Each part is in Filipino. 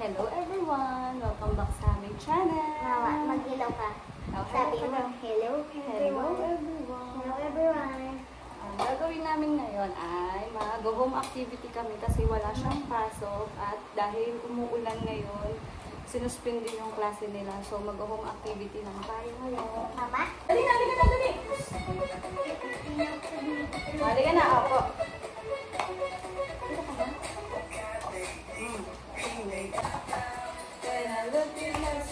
Hello everyone! Welcome back sa aming channel! Mag-hello ka. Sabi mo, hello everyone. Hello everyone. Ang gagawin namin ngayon ay mag-home activity kami kasi wala siyang pasok at dahil umuulan ngayon, sinuspend din yung klase nila. So mag-home activity lang tayo ngayon. Mama? Dali na, dali na, dali! Dali ka na, ako.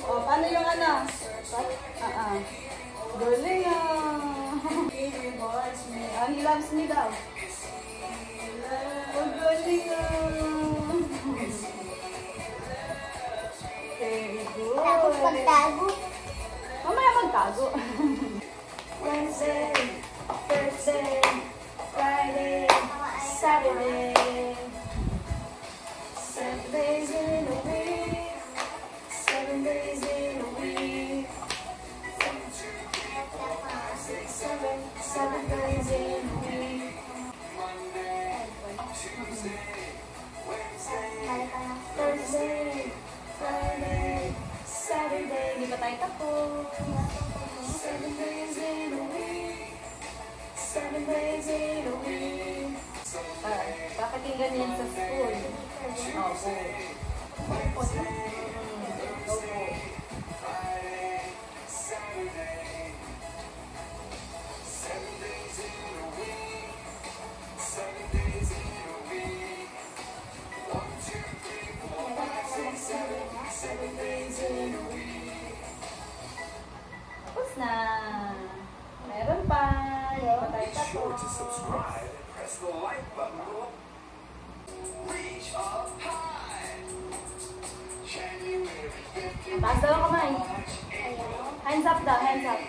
Oh, paano yung ano? Galing he loves me daw. Oh, galing Very good. Tapos magtago. Mamaya magtago. Wednesday, Thursday, Friday, Saturday. 7 days in a week. 7 days in a week. 7 days in a week. Monday, Tuesday, Wednesday, Thursday, Friday, Saturday. Di ba tayo tapos? 7 days in a week. 7 days in a week. Bakit yung ganyan sa school? Opo. Opo. Opo. Tapos na. Meron pa. Patay ka po. Taas daw ang kamay. Hands up daw, hands up.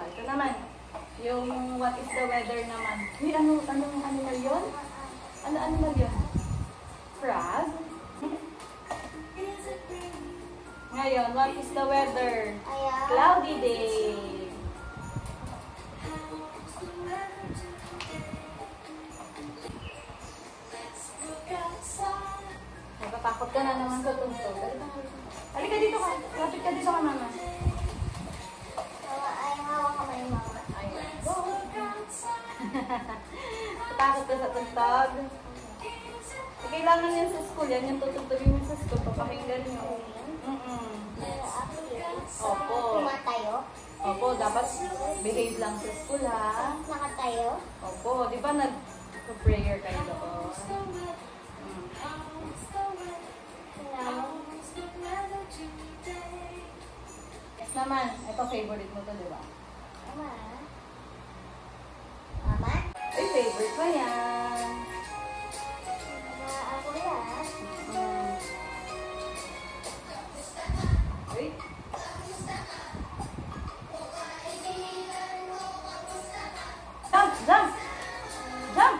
Ito naman. Yung what is the weather naman. Uy, ano na yun? Ano na yun? Frog? Ngayon, what is the weather? Cloudy day. Natatakot ka na naman sa tungtog. Halika dito ka. Lapit ka dito ka, mama. Ay, hawak ka may mama. Ayan. Natatakot ka sa tungtog. Kailangan yan sa school. Yan yung tutugtugin mo sa school. Papakinggan nyo. Opo. Kumatayo? Opo, dapat behave lang sa school, ha? Nakatayo? Opo, di ba nag-prayer kayo doon? Yes naman, ito favorite mo to, di ba? Mama? Mama? Ay, favorite mo yan. Ako yan. Wait. Jump! Jump! Jump!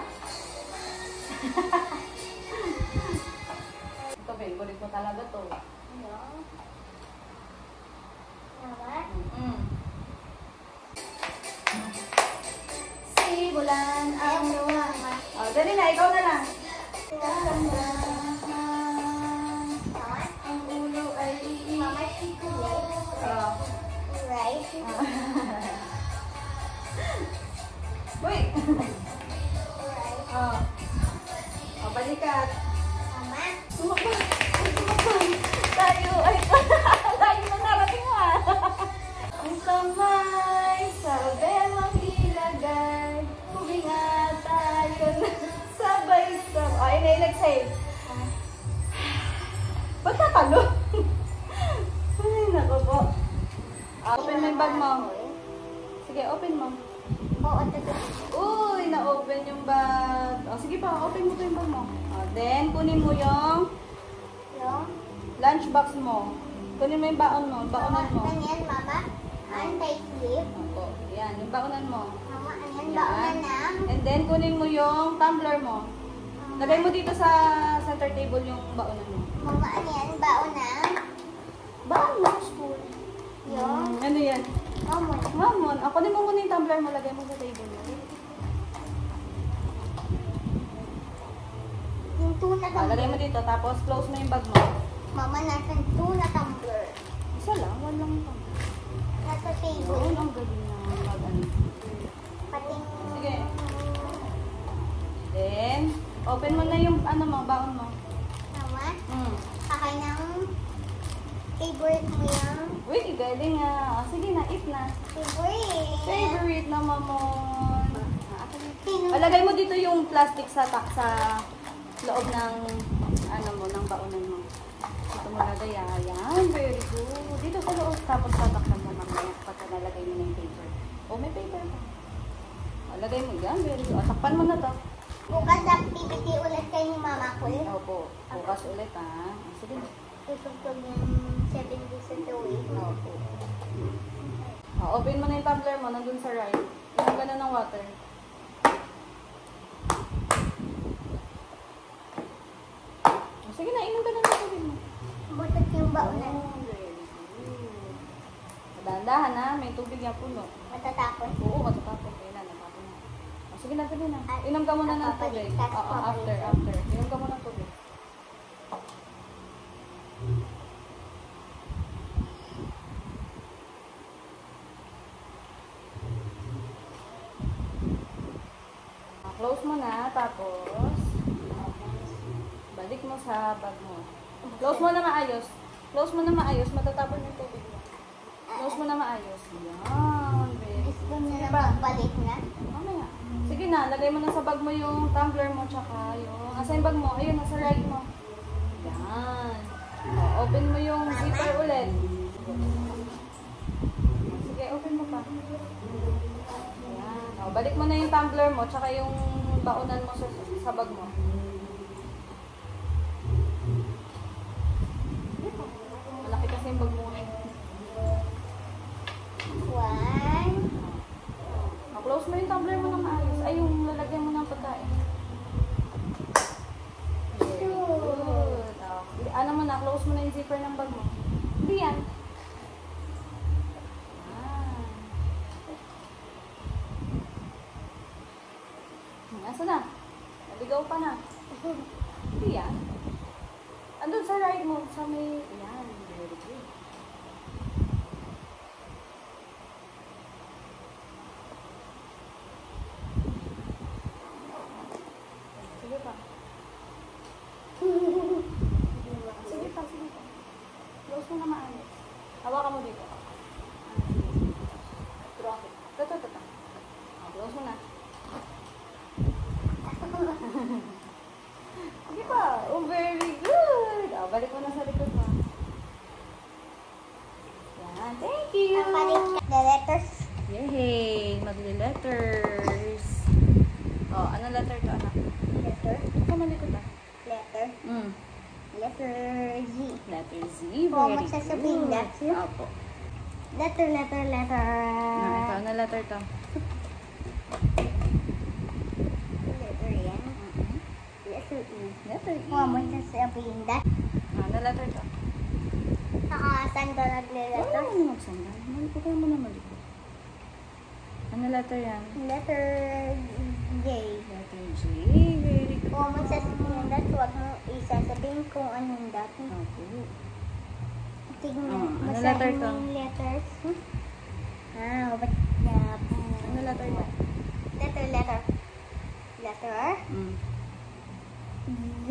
Ito, favorite mo talaga to. Ano? Mama? Simulan ang luha. Oh, dali na, ikaw na lang. Mama? Ang ulo ay Mama, ikaw. Oh. Right? Wait! Right. Oh. Oh, balikat. Mama? Sumakbay! Sumakbay! Tayo ay... Tayo na narating mo ah! Ang kamay sa bewang ilagay. Huminga tayo na sabay-sabay. Ay, nailag-save. Ba't natalo? Ay, naku po. Open mo yung bag mo. Sige, open mo. Oo, ito. Uy, na-open yung bag. O, sige pa, open mo pa yung bag mo. O, then, kunin mo yung Yung? lunchbox mo. Kunin mo yung baon mo, baonan mo. Ganyan, Mama? Anti-slip? Opo, yan, yung baonan mo. Mama, ayan Yan. ba na? And then, kunin mo yung tumbler mo. Lagay mo dito sa center table yung baonan mo. Mama, ayan ba na? Baon mo, school. Yung? tumbler mo, lagay mo sa table mo. Yung tuna tumbler. Lagay mo dito, tapos close mo yung bag mo. Mama, nasan tuna tumbler? Isa lang, walang pang. Nasa Yun, table. ang galing na mag-ano. Pating... Sige. Then, open mo na yung ano mo, baon mo. Mama, Hmm. kakay ng favorite mo yung Uy, galing nga. Sige na, eat na. favorite. Favorite na mamon. Sino? Lagay mo dito yung plastic sa loob ng ano mo, ng baonan mo. Dito mo lagay, yan. Very good. Dito sa loob, tapos tatakpan mo mamaya pagka nalagay mo na yung paper. Oh, may paper pa. Lagay mo yan, very good. Takpan mo na to. Bukas activity ulit kayo ni mama ko. Opo, bukas ulit ha. Sige na. Tutugtog yung 7 days and 2 weeks. Opo. Open mo na yung tumbler mo, nandun sa right. Inom ka na ng water. Sige na, inom ka na ng tubig mo. Butot yung baunan. Dahan-dahan ha, may tubig yan puno. Matatapon. Oo, matatapos. Kaya na, natapon na. Sige na, sige na. Inom ka muna ng tubig. Oo, after. Inom ka muna ng tubig. Close mo na, tapos balik mo sa bag mo. Close mo na maayos. Close mo na maayos, matatapon yung tubig mo. Close mo na maayos. Yan, baby. Gusto mo na magbalik na? Mamaya. Sige na, lagay mo na sa bag mo yung tumbler mo, tsaka yung... Asa yung bag mo? Ayun, nasa right mo. Yan. Open mo yung zipper ulit. Sige, open mo pa. Yan. Balik mo na yung tumbler mo, tsaka yung baonan mo sa bag mo. Malaki kasi yung bag mo. 1. Close mo yung tumbler mo ng maayos. Ay, yung lalagyan mo ng pagkain. Good. Ano mo na, close mo na yung zipper ng bag mo. Hindi yan. Nasa na? Naligaw pa na. Hindi yan. Andun sa right mo, sa may... Yan, very good. Sige pa. Sige pa, sige pa. Close mo na maayos. Hawakan mo dito. Drop it. Ito. Close mo na. Sige pa. Oh, very good. Balik mo na sa likod mo. Yan. Thank you. The letters. Yay! Magli-letters. Ano letter to, anak? Letter. Ito malikot ah. Letter. Letter Z. Letter Z. Oh, Very magsasabihin good. that. Opo. Letter. Ito, ano letter to? Letter yan. Letter E. Letter E. Oh, magsasabihin that. Ano letter to? Saan ka nagle-letter? Ano magsanda? Malikot ka muna malikot. Ano letter yan? Letter J. Letter J. Very good. Kung magsasabihin that, huwag mo isasabihin kung anong that. Opo. Tignan, ano basahin letter mo to? yung letters. Ba't Ano letter to? Letter. V. B.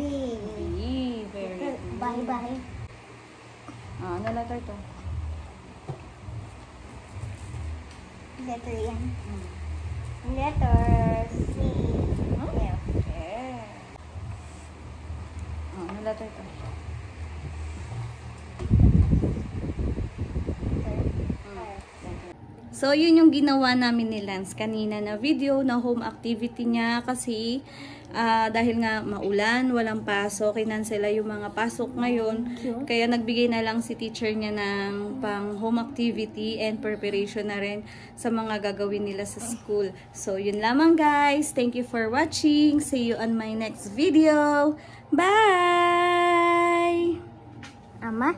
Very good. Bahay. Ano letter to? Letter yan. Letter C. Okay. Ano letter to? So, yun yung ginawa namin ni Lance kanina na video na home activity niya kasi dahil nga maulan, walang pasok, kinansela yung mga pasok ngayon. Kaya nagbigay na lang si teacher niya ng pang home activity and preparation na rin sa mga gagawin nila sa school. So, yun lamang guys. Thank you for watching. See you on my next video. Bye! Ama?